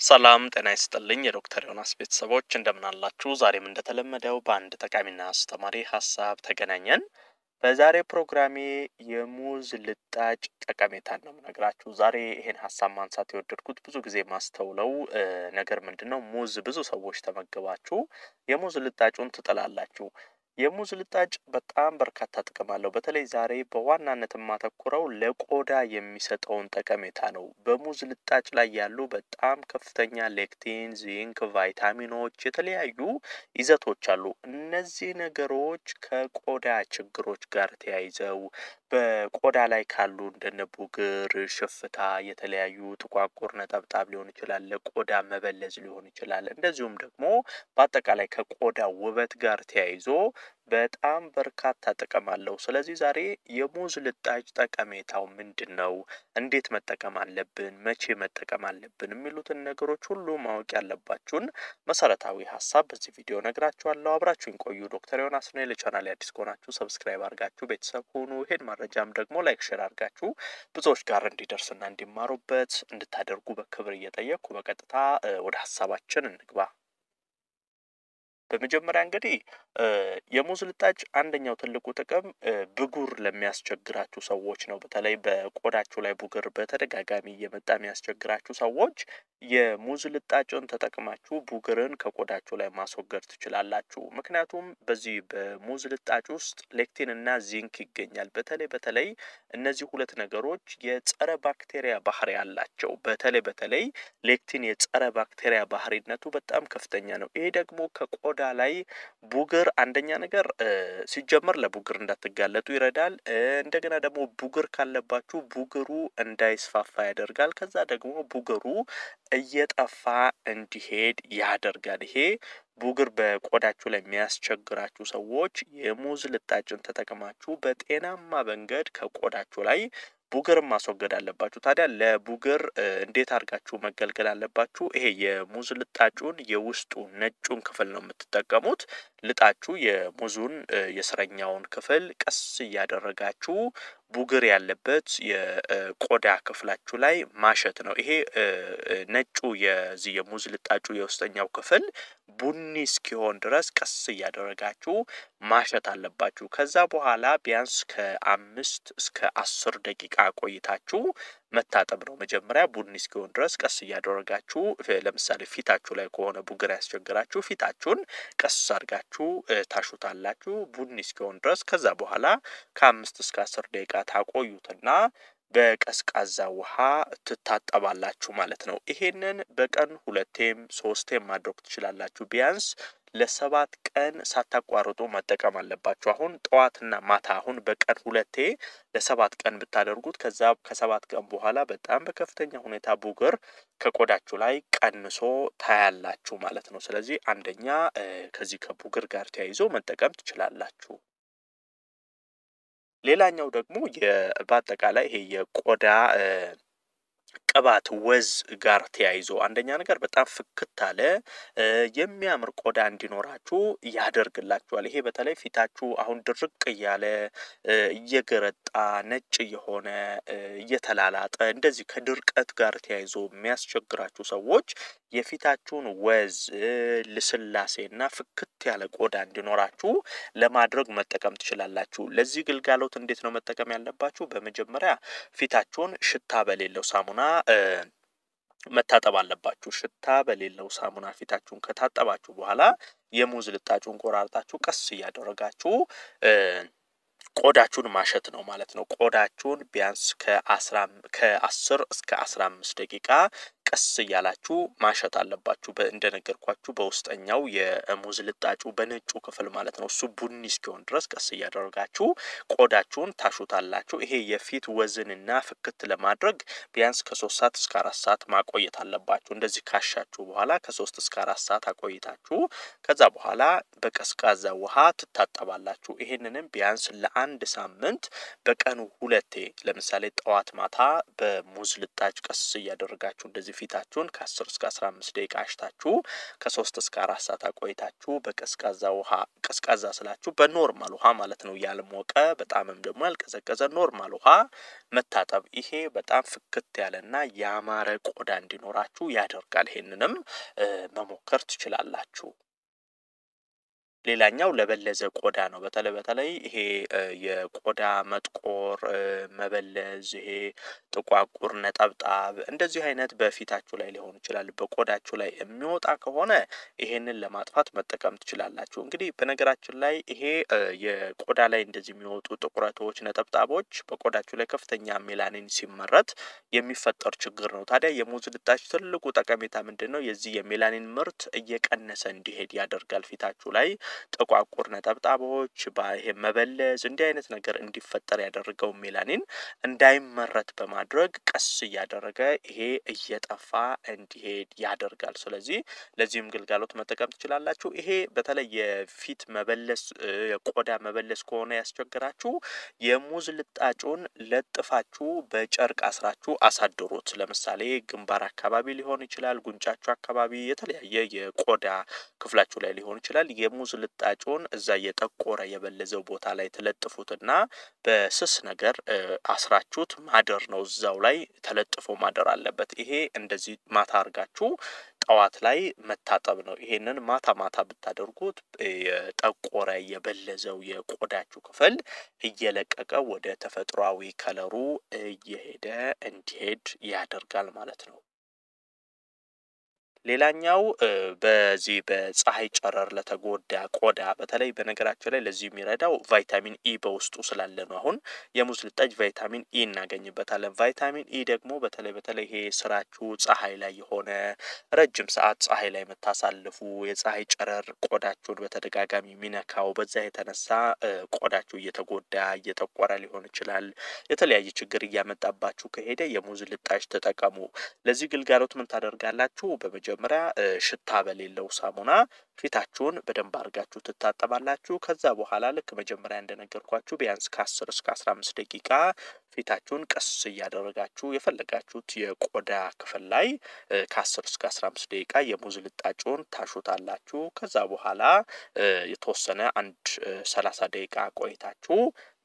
ሰላም ጤና ይስጥልኝ የዶክተር ዮናስ ቤተሰቦች እንደምን አላችሁ? ዛሬም እንደተለመደው በአንድ ጠቃሚና አስተማሪ ሀሳብ ተገናኘን። በዛሬ ፕሮግራሜ የሙዝ ልጣጭ ጠቀሜታን ነው የምነግራችሁ። ዛሬ ይሄን ሀሳብ ማንሳት የወደድኩት ብዙ ጊዜ ማስተውለው ነገር ምንድነው? ሙዝ ብዙ ሰዎች ተመግባችሁ የሙዝ ልጣጩን ትጥላላችሁ። የሙዝ ልጣጭ በጣም በርካታ ጥቅም አለው። በተለይ ዛሬ በዋናነት የማተኩረው ለቆዳ የሚሰጠውን ጠቀሜታ ነው። በሙዝ ልጣጭ ላይ ያሉ በጣም ከፍተኛ ሌክቲን፣ ዚንክ፣ ቫይታሚኖች፣ የተለያዩ ይዘቶች አሉ። እነዚህ ነገሮች ከቆዳ ችግሮች ጋር ተያይዘው በቆዳ ላይ ካሉ እንደነ ቡግር፣ ሽፍታ፣ የተለያዩ ጥቋቁር ነጠብጣብ ሊሆን ይችላል፣ ለቆዳ መበለዝ ሊሆን ይችላል። እንደዚሁም ደግሞ በአጠቃላይ ከቆዳ ውበት ጋር ተያይዞ በጣም በርካታ ጥቅም አለው። ስለዚህ ዛሬ የሙዝ ልጣጭ ጠቀሜታው ምንድነው? እንዴት መጠቀም አለብን? መቼ መጠቀም አለብን? የሚሉትን ነገሮች ሁሉ ማወቅ ያለባችሁን መሰረታዊ ሀሳብ በዚህ ቪዲዮ ነግራችኋለሁ። አብራችሁን ቆዩ። ዶክተር ዮናስ ነኝ። ለቻናሌ አዲስ ከሆናችሁ ሰብስክራይብ አድርጋችሁ ቤተሰብ ሁኑ። ይሄን መረጃም ደግሞ ላይክ፣ ሼር አድርጋችሁ ብዙዎች ጋር እንዲደርስና እንዲማሩበት እንድታደርጉ በክብር እየጠየቅኩ በቀጥታ ወደ ሀሳባችን እንግባ። በመጀመሪያ እንግዲህ የሙዝ ልጣጭ አንደኛው ትልቁ ጥቅም ብጉር ለሚያስቸግራችሁ ሰዎች ነው። በተለይ በቆዳችሁ ላይ ቡግር በተደጋጋሚ እየመጣ የሚያስቸግራችሁ ሰዎች የሙዝ ልጣጭን ተጠቅማችሁ ቡግርን ከቆዳችሁ ላይ ማስወገድ ትችላላችሁ። ምክንያቱም በዚህ በሙዝ ልጣጭ ውስጥ ሌክቲን እና ዚንክ ይገኛል። በተለይ እነዚህ ሁለት ነገሮች የጸረ ባክቴሪያ ባህሪ አላቸው። በተለይ ሌክቲን የጸረ ባክቴሪያ ባህሪነቱ በጣም ከፍተኛ ነው። ይሄ ደግሞ ከቆዳ ላይ ቡግር አንደኛ ነገር ሲጀመር ለቡግር እንዳትጋለጡ ይረዳል። እንደገና ደግሞ ቡግር ካለባችሁ ቡግሩ እንዳይስፋፋ ያደርጋል። ከዛ ደግሞ ቡግሩ እየጠፋ እንዲሄድ ያደርጋል። ይሄ ቡግር በቆዳችሁ ላይ የሚያስቸግራችሁ ሰዎች የሙዝ ልጣጭን ተጠቅማችሁ በጤናማ መንገድ ከቆዳችሁ ላይ ቡግርን ማስወገድ አለባችሁ። ታዲያ ለቡግር እንዴት አድርጋችሁ መገልገል አለባችሁ? ይሄ የሙዝ ልጣጩን የውስጡ ነጩን ክፍል ነው የምትጠቀሙት። ልጣችሁ የሙዙን የስረኛውን ክፍል ቀስ እያደረጋችሁ ቡግር ያለበት የቆዳ ክፍላችሁ ላይ ማሸት ነው። ይሄ ነጩ የዚህ የሙዝ ልጣጩ የውስጠኛው ክፍል ቡኒ እስኪሆን ድረስ ቀስ እያደረጋችሁ ማሸት አለባችሁ። ከዛ በኋላ ቢያንስ ከ5 እስከ 10 ደቂቃ ቆይታችሁ መታጠብ ነው። መጀመሪያ ቡኒ እስኪሆን ድረስ ቀስ እያደረጋችሁ ለምሳሌ ፊታችሁ ላይ ከሆነ ቡግር ያስቸግራችሁ ፊታችሁን ቀስ አድርጋችሁ ታሹታላችሁ ቡኒ እስኪሆን ድረስ። ከዛ በኋላ ከ5 እስከ 10 ደቂቃ ታቆዩትና በቀዝቃዛ ውሃ ትታጠባላችሁ ማለት ነው። ይሄንን በቀን 2ቴም 3ቴም ማድረግ ትችላላችሁ። ቢያንስ ለ7 ቀን ሳታቋርጡ መጠቀም አለባችሁ። አሁን ጠዋትና ማታ አሁን በቀን 2ቴ ለ7 ቀን ብታደርጉት ከዛ ከ7 ቀን በኋላ በጣም በከፍተኛ ሁኔታ ቡግር ከቆዳችሁ ላይ ቀንሶ ታያላችሁ ማለት ነው። ስለዚህ አንደኛ ከዚህ ከቡግር ጋር ተያይዞ መጠቀም ትችላላችሁ። ሌላኛው ደግሞ በአጠቃላይ ይሄ የቆዳ ቅባት ወዝ ጋር ተያይዞ አንደኛ ነገር በጣም ፍክት አለ የሚያምር ቆዳ እንዲኖራችሁ ያደርግላችኋል። ይሄ በተለይ ፊታችሁ አሁን ድርቅ እያለ እየገረጣ ነጭ የሆነ እየተላላጠ እንደዚህ ከድርቀት ጋር ተያይዞ የሚያስቸግራችሁ ሰዎች የፊታችሁን ወዝ ልስላሴና ፍክት ያለ ቆዳ እንዲኖራችሁ ለማድረግ መጠቀም ትችላላችሁ። ለዚህ ግልጋሎት እንዴት ነው መጠቀም ያለባችሁ? በመጀመሪያ ፊታችሁን ሽታ በሌለው ሳሙና መታጠብ አለባችሁ። ሽታ በሌለው ሳሙና ፊታችሁን ከታጠባችሁ በኋላ የሙዝ ልጣጩን ቆራርጣችሁ ቀስ እያደረጋችሁ ቆዳችሁን ማሸት ነው ማለት ነው። ቆዳችሁን ቢያንስ ከ10 እስከ 15 ደቂቃ ቀስ እያላችሁ ማሸት አለባችሁ። እንደነገርኳችሁ በውስጠኛው የሙዝ ልጣጩ በነጩ ክፍል ማለት ነው። እሱ ቡኒ እስኪሆን ድረስ ቀስ እያደረጋችሁ ቆዳችሁን ታሹታላችሁ። ይሄ የፊት ወዝንና ፍክት ለማድረግ ቢያንስ ከ3 ሰዓት እስከ 4 ሰዓት ማቆየት አለባችሁ። እንደዚህ ካሻችሁ በኋላ ከ3 እስከ 4 ሰዓት አቆይታችሁ ከዛ በኋላ በቀዝቃዛ ውሃ ትታጠባላችሁ። ይሄንንም ቢያንስ ለ1 ሳምንት በቀኑ 2ቴ ለምሳሌ ጠዋት ማታ በሙዝ ልጣጭ ቀስ እያደረጋችሁ እንደዚህ ስለዚህ ፊታችሁን ከ10 እስከ 15 ደቂቃ አሽታችሁ ከ3 እስከ 4 ሰዓት አቆይታችሁ በቀዝቃዛ ውሃ ቀዝቃዛ ስላችሁ በኖርማል ውሃ ማለት ነው ያልሞቀ በጣምም ደግሞ ያልቀዘቀዘ ኖርማል ውሃ መታጠብ ይሄ በጣም ፍክት ያለና ያማረ ቆዳ እንዲኖራችሁ ያደርጋል። ይሄንንም መሞከር ትችላላችሁ። ሌላኛው ለበለዘ ቆዳ ነው። በተለይ ይሄ የቆዳ መጥቆር መበለዝ ይሄ ጥቋቁር ነጠብጣብ እንደዚህ አይነት በፊታችሁ ላይ ሊሆን ይችላል በቆዳችሁ ላይ የሚወጣ ከሆነ ይሄንን ለማጥፋት መጠቀም ትችላላችሁ። እንግዲህ በነገራችን ላይ ይሄ የቆዳ ላይ እንደዚህ የሚወጡ ጥቁረቶች ነጠብጣቦች በቆዳችሁ ላይ ከፍተኛ ሜላኒን ሲመረት የሚፈጠር ችግር ነው። ታዲያ የሙዝ ልጣጭ ትልቁ ጠቀሜታ ምንድነው? የዚህ የሜላኒን ምርት እየቀነሰ እንዲሄድ ያደርጋል። ፊታችሁ ላይ ጥቋቁር ነጠብጣቦች ይሄ መበለዝ እንዲህ አይነት ነገር እንዲፈጠር ያደረገው ሜላኒን እንዳይመረት በማድረግ ቀስ እያደረገ ይሄ እየጠፋ እንዲሄድ ያደርጋል። ስለዚህ ለዚህም ግልጋሎት መጠቀም ትችላላችሁ። ይሄ በተለይ የፊት መበለስ የቆዳ መበለስ ከሆነ ያስቸግራችሁ የሙዝ ልጣጩን ለጥፋችሁ በጨርቅ አስራችሁ አሳድሩት። ለምሳሌ ግንባር አካባቢ ሊሆን ይችላል፣ ጉንጫችሁ አካባቢ የተለያየ የቆዳ ክፍላችሁ ላይ ሊሆን ይችላል። የሙዝ ልጣጩን እዛ የጠቆረ የበለዘው ቦታ ላይ ተለጥፉትና በስስ ነገር አስራችሁት ማደር ነው። እዛው ላይ ተለጥፎ ማደር አለበት። ይሄ እንደዚህ ማታ አርጋችሁ ጠዋት ላይ መታጠብ ነው። ይሄንን ማታ ብታደርጉት የጠቆረ የበለዘው የቆዳችሁ ክፍል እየለቀቀ ወደ ተፈጥሯዊ ከለሩ እየሄደ እንዲሄድ ያደርጋል ማለት ነው። ሌላኛው በዚህ በፀሐይ ጨረር ለተጎዳ ቆዳ በተለይ በነገራችን ላይ ለዚህ የሚረዳው ቫይታሚን ኢ በውስጡ ስላለ ነው። አሁን የሙዝ ልጣጭ ቫይታሚን ኢ እናገኝበታለን። ቫይታሚን ኢ ደግሞ በተለይ ይሄ ስራችሁ ፀሐይ ላይ የሆነ ረጅም ሰዓት ፀሐይ ላይ የምታሳልፉ የፀሐይ ጨረር ቆዳችሁን በተደጋጋሚ የሚነካው በዛ የተነሳ ቆዳችሁ እየተጎዳ እየጠቆረ ሊሆን ይችላል። የተለያየ ችግር እያመጣባችሁ ከሄደ የሙዝ ልጣጭ ተጠቀሙ። ለዚህ ግልጋሎት ምን ታደርጋላችሁ? በመጀመሪያ ሽታ በሌለው ሳሙና ፊታችሁን በደንብ አድርጋችሁ ትታጠባላችሁ። ከዛ በኋላ ልክ መጀመሪያ እንደነገርኳችሁ ቢያንስ ከ10 እስከ 15 ደቂቃ ፊታችሁን ቀስ እያደረጋችሁ የፈለጋችሁት የቆዳ ክፍል ላይ ከ10 እስከ 15 ደቂቃ የሙዝ ልጣጩን ታሹታላችሁ። ከዛ በኋላ የተወሰነ 30 ደቂቃ ቆይታችሁ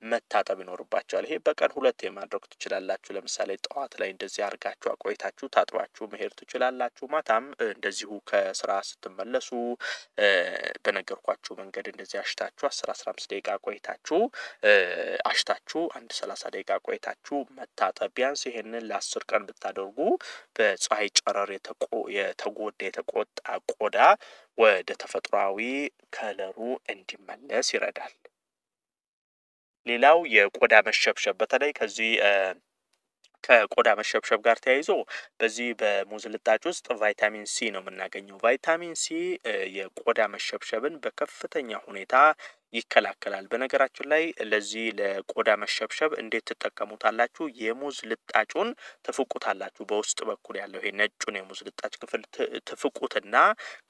መታጠብ ይኖርባችኋል። ይሄ በቀን 2 ማድረግ ትችላላችሁ። ለምሳሌ ጠዋት ላይ እንደዚህ አርጋችሁ አቆይታችሁ ታጥባችሁ መሄድ ትችላላችሁ። ማታም እንደዚሁ ከስራ ስትመለሱ በነገርኳችሁ መንገድ እንደዚህ አሽታችሁ 10-15 ደቂቃ ቆይታችሁ አሽታችሁ 30 ደቂቃ ቆይታችሁ መታጠብ። ቢያንስ ይሄንን ለ10 ቀን ብታደርጉ በፀሐይ ጨረር የተቆጣ ቆዳ ወደ ተፈጥሯዊ ከለሩ እንዲመለስ ይረዳል። ሌላው የቆዳ መሸብሸብ በተለይ ከዚህ ከቆዳ መሸብሸብ ጋር ተያይዞ በዚህ በሙዝ ልጣጭ ውስጥ ቫይታሚን ሲ ነው የምናገኘው። ቫይታሚን ሲ የቆዳ መሸብሸብን በከፍተኛ ሁኔታ ይከላከላል። በነገራችን ላይ ለዚህ ለቆዳ መሸብሸብ እንዴት ትጠቀሙታላችሁ? የሙዝ ልጣጩን ትፍቁታላችሁ። በውስጥ በኩል ያለው ይሄ ነጩን የሙዝ ልጣጭ ክፍል ትፍቁትና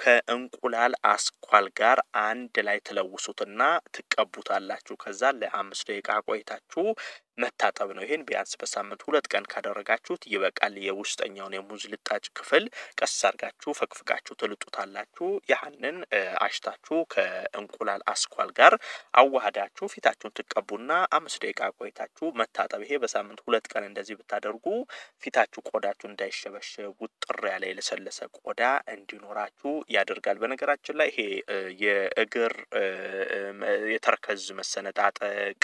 ከእንቁላል አስኳል ጋር አንድ ላይ ትለውሱትና ትቀቡታላችሁ። ከዛ ለ5 ደቂቃ ቆይታችሁ መታጠብ ነው። ይሄን ቢያንስ በሳምንት 2 ቀን ካደረጋችሁት ይበቃል። የውስጠኛውን የሙዝ ልጣጭ ክፍል ቀስ አድርጋችሁ ፈቅፍቃችሁ ትልጡታላችሁ። ያንን አሽታችሁ ከእንቁላል አስኳል ጋር አዋህዳችሁ ፊታችሁን ትቀቡና 5 ደቂቃ ቆይታችሁ መታጠብ። ይሄ በሳምንት 2 ቀን እንደዚህ ብታደርጉ ፊታችሁ ቆዳችሁ እንዳይሸበሸብ ውጥር ያለ የለሰለሰ ቆዳ እንዲኖራችሁ ያደርጋል። በነገራችን ላይ ይሄ የእግር የተረከዝ መሰነጣጠቅ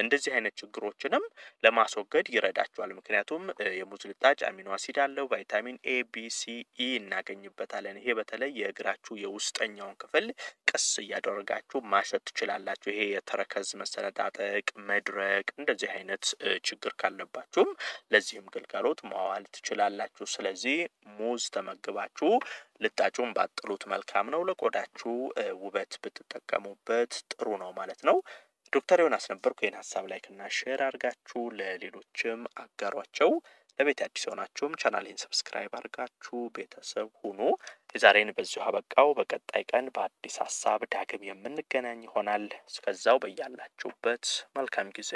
እንደዚህ አይነት ችግሮችንም ለማስወገድ ይረዳችኋል። ምክንያቱም የሙዝ ልጣጭ አሚኖ አሲድ አለው፣ ቫይታሚን ኤ፣ ቢ፣ ሲ፣ ኢ እናገኝበታለን። ይሄ በተለይ የእግራችሁ የውስጠኛውን ክፍል ቀስ እያደረጋችሁ ማሸት ትችላላችሁ። ይሄ የተረከዝ መሰነጣጠቅ፣ መድረቅ እንደዚህ አይነት ችግር ካለባችሁም ለዚህም ግልጋሎት ማዋል ትችላላችሁ። ስለዚህ ሙዝ ተመግባችሁ ልጣጩን ባጥሉት መልካም ነው። ለቆዳችሁ ውበት ብትጠቀሙበት ጥሩ ነው ማለት ነው። ዶክተር ዮናስ ነበርኩ። ይህን ሀሳብ ላይክ እና ሼር አድርጋችሁ ለሌሎችም አጋሯቸው። ለቤት አዲስ ሆናችሁም ቻናሌን ሰብስክራይብ አድርጋችሁ ቤተሰብ ሁኑ። የዛሬን በዚሁ አበቃው። በቀጣይ ቀን በአዲስ ሀሳብ ዳግም የምንገናኝ ይሆናል። እስከዛው በያላችሁበት መልካም ጊዜ